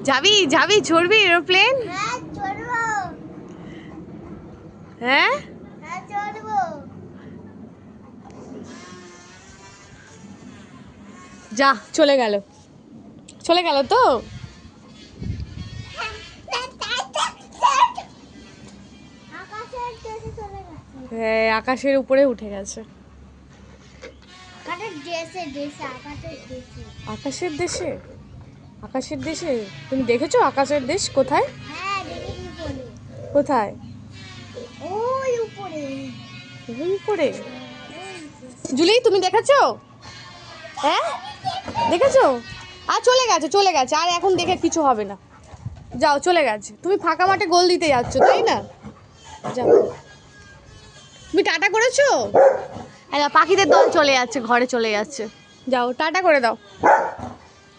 যাবি যাবি চড়বি এরোপ্লেন? হ্যাঁ যা চলে গেল তো। হ্যাঁ আকাশের উপরে উঠে গেছে। আকাশের দেশে? আকাশের দেশে তুমি দেখেছো আকাশের দেশ কোথায়? কোথায়? ওই উপরে। জুলি তুমি দেখেছো? হ্যাঁ দেখেছো? আর চলে গেছে আর এখন দেখে কিছু হবে না। যাও চলে গেছে। তুমি ফাঁকা মাঠে গোল দিতে যাচ্ছ তাই না? যাও। তুমি টাটা করেছো? পাখিদের দল চলে যাচ্ছে, ঘরে চলে যাচ্ছে। যাও টাটা করে দাও।